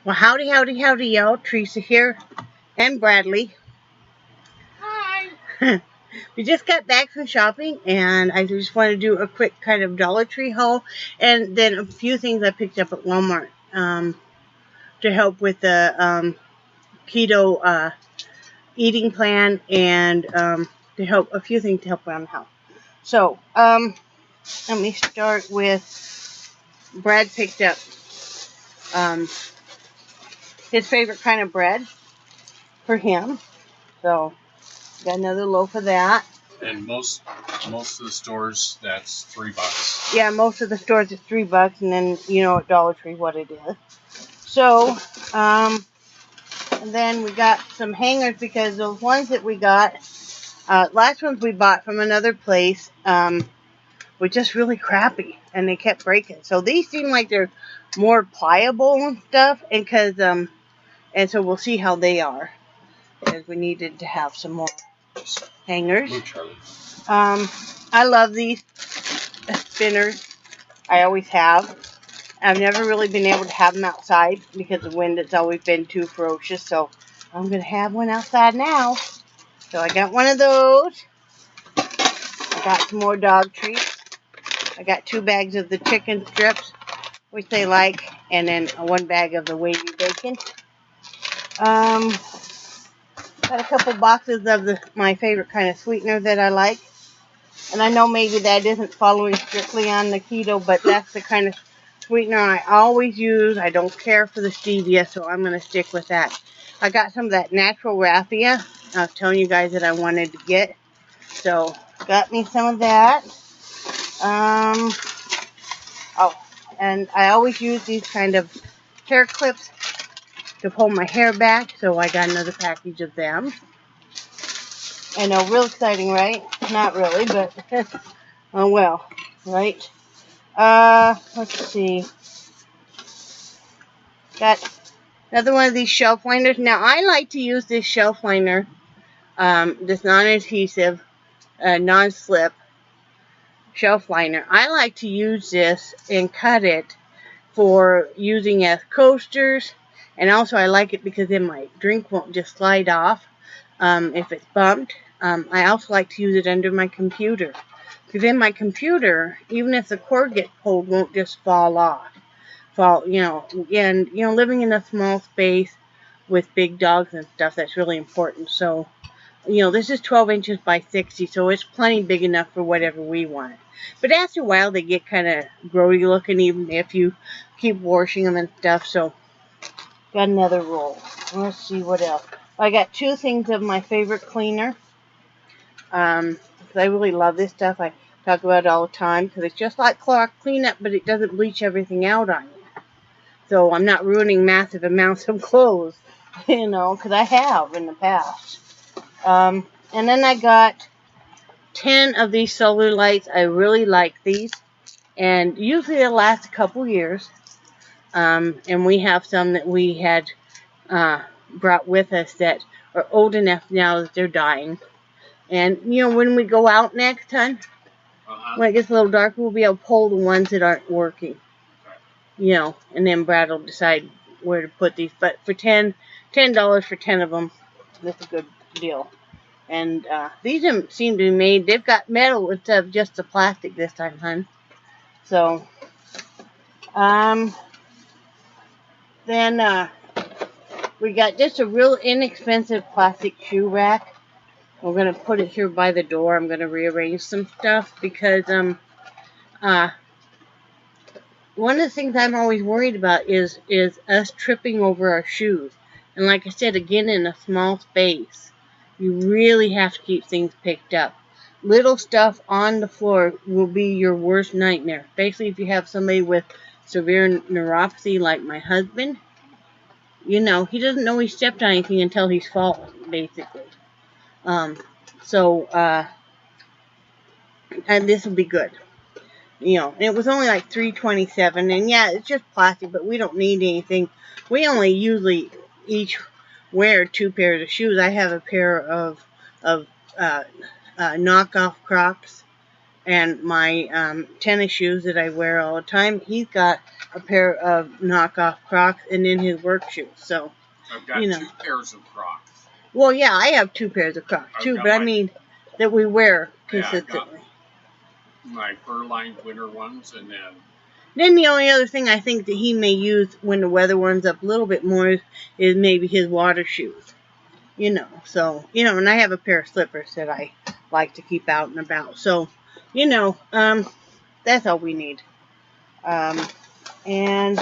Well, howdy, howdy, howdy, y'all. Teresa here, and Bradley. Hi. We just got back from shopping, and I just want to do a quick kind of Dollar Tree haul, and then a few things I picked up at Walmart to help with the keto eating plan, and to help a few things to help around the house. So, let me start with Brad picked up his favorite kind of bread for him. So, got another loaf of that. And most of the stores, that's $3. Yeah, most of the stores it's $3, and then at Dollar Tree what it is. So, and then we got some hangers because those ones that we got, last ones we bought from another place, were just really crappy, and they kept breaking. So these seem like they're more pliable and stuff, and so we'll see how they are, because we needed to have some more hangers. I love these spinners. I always have. I've never really been able to have them outside because the wind has always been too ferocious, so I'm going to have one outside now. So I got one of those. I got some more dog treats. I got 2 bags of the chicken strips, which they like, and then 1 bag of the wavy bacon. Got a couple boxes of my favorite kind of sweetener that I like. And I know maybe that isn't following strictly on the keto, but that's the kind of sweetener I always use. I don't care for the stevia, so I'm going to stick with that. I got some of that natural raffia. I was telling you guys that I wanted to get. So, got me some of that. And I always use these kind of hair clips to pull my hair back, so I got another package of them. I know, real exciting, right? Not really, but oh well, right? Let's see. Got another one of these shelf liners. Now, I like to use this shelf liner, this non-adhesive, non-slip shelf liner. I like to use this and cut it for using as coasters, and also I like it because then my drink won't just slide off if it's bumped. I also like to use it under my computer, because then my computer, even if the cord gets pulled, won't just fall off. And living in a small space with big dogs and stuff, that's really important. So, this is 12 inches by 60, so it's plenty big enough for whatever we want. But after a while, they get kind of grody looking, even if you keep washing them and stuff. So, got another roll. Let's see what else. I got 2 things of my favorite cleaner. I really love this stuff. I talk about it all the time because it's just like Clorox cleanup, but it doesn't bleach everything out on you. So I'm not ruining massive amounts of clothes, because I have in the past. And then I got 10 of these solar lights. I really like these, and usually they last a couple years. And we have some that we had brought with us that are old enough now that they're dying. And, when we go out next time, when it gets a little darker, we'll be able to pull the ones that aren't working. And then Brad will decide where to put these. But for $10 for 10 of them, that's a good deal. And these seem to be made, they've got metal instead of just the plastic this time, hon. So, then we got just a real inexpensive plastic shoe rack. We're going to put it here by the door. I'm going to rearrange some stuff because one of the things I'm always worried about is us tripping over our shoes. And like I said, again, in a small space, you really have to keep things picked up. Little stuff on the floor will be your worst nightmare, especially if you have somebody with severe neuropathy like my husband. He doesn't know he stepped on anything until he's fallen, basically. And this will be good. And it was only like $3.27, and yeah, it's just plastic, but we don't need anything. We only usually each wear 2 pairs of shoes. I have a pair of knockoff Crocs and my tennis shoes that I wear all the time. He's got a pair of knockoff Crocs and then his work shoes. So, I've got 2 pairs of Crocs. Well, yeah, I have 2 pairs of Crocs too, but I mean that we wear consistently. Yeah, my fur-lined winter ones, and then the only other thing I think that he may use when the weather warms up a little bit more is maybe his water shoes. So, and I have a pair of slippers that I like to keep out and about. So, that's all we need. And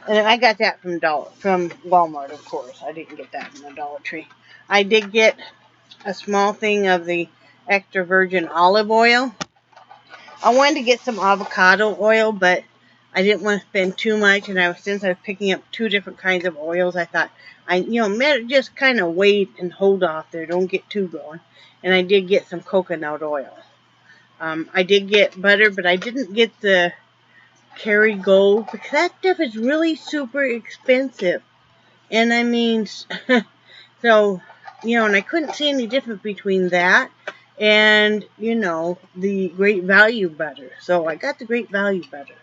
I got that from Walmart, of course. I didn't get that from the Dollar Tree. I did get a small thing of the extra virgin olive oil. I wanted to get some avocado oil, but I didn't want to spend too much. And since I was picking up 2 different kinds of oils, I thought, just kind of wait and hold off there. Don't get too going. And I did get some coconut oil. I did get butter, but I didn't get the Kerrygold because that stuff is really super expensive. And I mean, so, and I couldn't see any difference between that and, the Great Value butter. So I got the Great Value butter.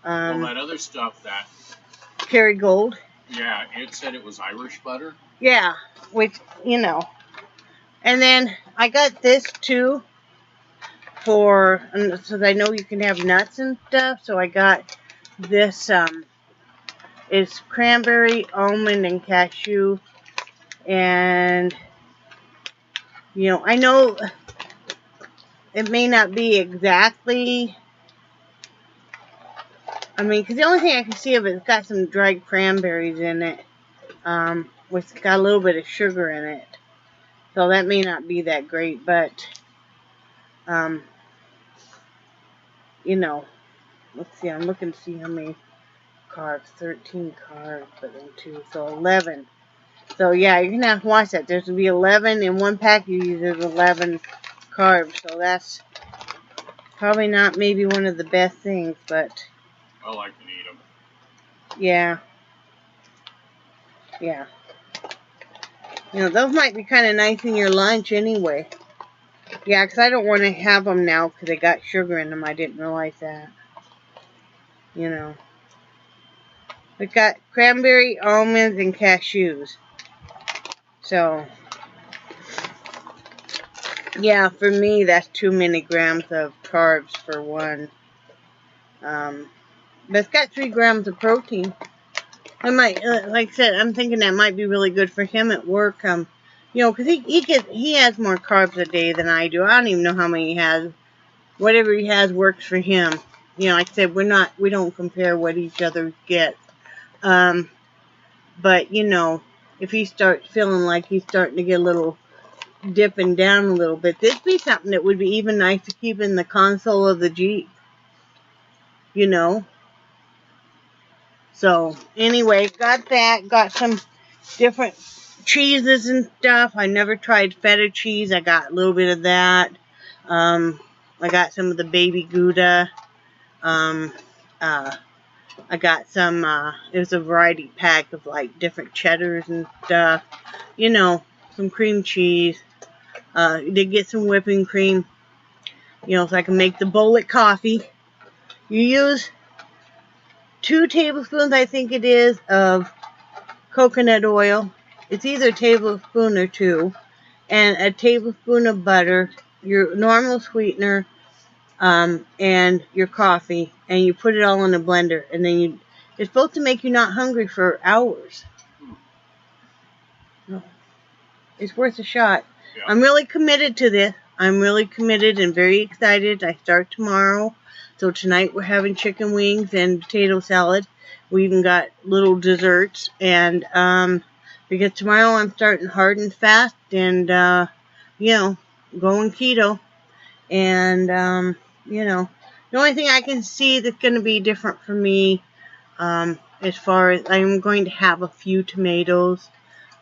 Well, that other stuff that Kerrygold. Yeah, it said it was Irish butter. Yeah, which, And then I got this too so I know you can have nuts and stuff. So I got this, it's cranberry, almond, and cashew. And, I know it may not be exactly, because the only thing I can see of it, it's got some dried cranberries in it, which got a little bit of sugar in it. So that may not be that great, but, let's see, I'm looking to see how many carbs, 13 carbs, but then 2, so 11. So yeah, you're going to have to watch that. There's going to be 11 in one package, there's 11 carbs, so that's probably not maybe one of the best things, but well, I can eat them. Yeah. Yeah. Those might be kind of nice in your lunch anyway. Yeah, because I don't want to have them now because they got sugar in them. I didn't realize that. We've got cranberry, almonds, and cashews. So, yeah, for me, that's too many grams of carbs for one. But it's got 3 grams of protein. I might, like I said, I'm thinking that might be really good for him at work. Because he has more carbs a day than I do. I don't even know how many he has. Whatever he has works for him. Like I said, we don't compare what each other gets. But if he starts feeling like he's starting to get a little dipping down a little bit, this would be something that would be even nice to keep in the console of the Jeep. So, anyway, got that. Got some different cheeses and stuff. I never tried feta cheese. I got a little bit of that. I got some of the baby Gouda. I got some, it was a variety pack of like different cheddars and stuff. Some cream cheese. Did get some whipping cream. So I can make the bullet coffee. You use 2 tablespoons, I think it is, of coconut oil. It's either a tablespoon or 2. And a tablespoon of butter, your normal sweetener, and your coffee. And you put it all in a blender. And then it's supposed to make you not hungry for hours. It's worth a shot. Yeah. I'm really committed to this. I'm really committed and very excited. I start tomorrow. So tonight we're having chicken wings and potato salad. We even got little desserts. And because tomorrow I'm starting hard and fast and, going keto. And, the only thing I can see that's going to be different for me, as far as I'm going to have a few tomatoes,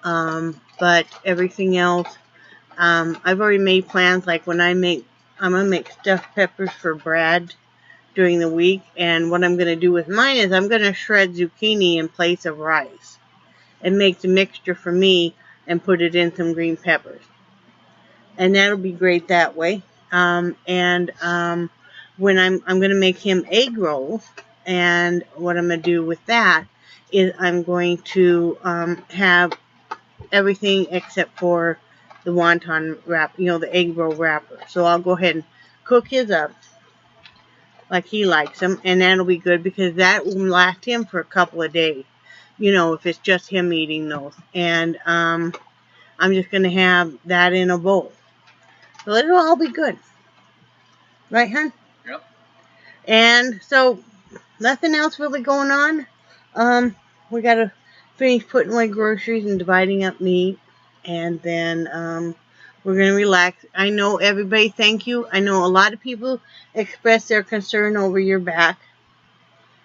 but everything else, I've already made plans. Like when I'm going to make stuffed peppers for Brad during the week. And what I'm going to do with mine is I'm going to shred zucchini in place of rice and make the mixture for me and put it in some green peppers. And that'll be great that way. When I'm going to make him egg rolls, And what I'm going to do with that is I'm going to have everything except for the wonton wrap, the egg roll wrapper. So I'll go ahead and cook his up like he likes them, and that'll be good because that will last him for a couple of days, if it's just him eating those. And I'm just going to have that in a bowl. So it'll all be good. Right, hon? Yep. And so, nothing else really going on. We got to finish putting away groceries and dividing up meat. And then we're going to relax. I know everybody, thank you. I know a lot of people express their concern over your back.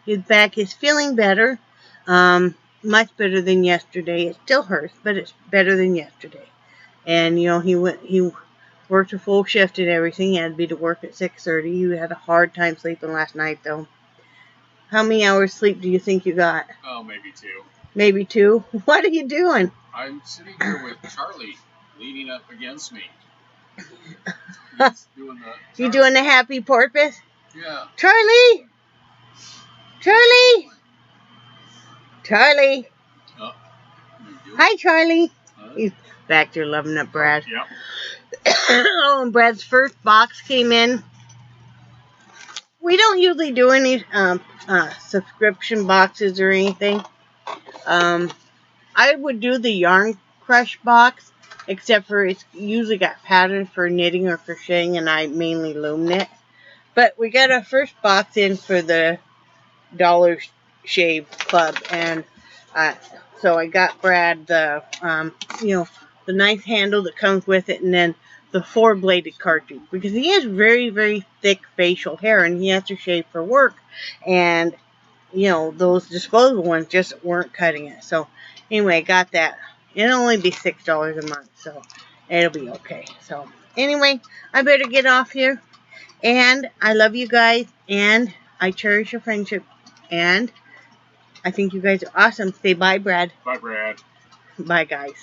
His back is feeling better. Much better than yesterday. It still hurts, but it's better than yesterday. And, he worked a full shift and everything. He had to be to work at 6:30. He had a hard time sleeping last night, though. How many hours sleep do you think you got? Oh, maybe 2. Maybe 2? What are you doing? I'm sitting here with Charlie leaning up against me. He's doing the... You doing the happy porpoise? Yeah. Charlie! Charlie! Charlie! Oh, hi, Charlie. He's back there loving up Brad. Yep. Oh, and Brad's first box came in. We don't usually do any subscription boxes or anything. I would do the Yarn Crush box, except for it's usually got patterns for knitting or crocheting, and I mainly loom knit. But we got our first box in for the Dollar Shave Club, and so I got Brad the the nice handle that comes with it, and then the 4-bladed cartridge, because he has very, very thick facial hair and he has to shave for work, and those disposable ones just weren't cutting it. So anyway, I got that. It'll only be $6 a month, so it'll be okay. So anyway, I better get off here, and I love you guys, and I cherish your friendship, and I think you guys are awesome. Say bye, Brad. Bye, Brad. Bye, guys.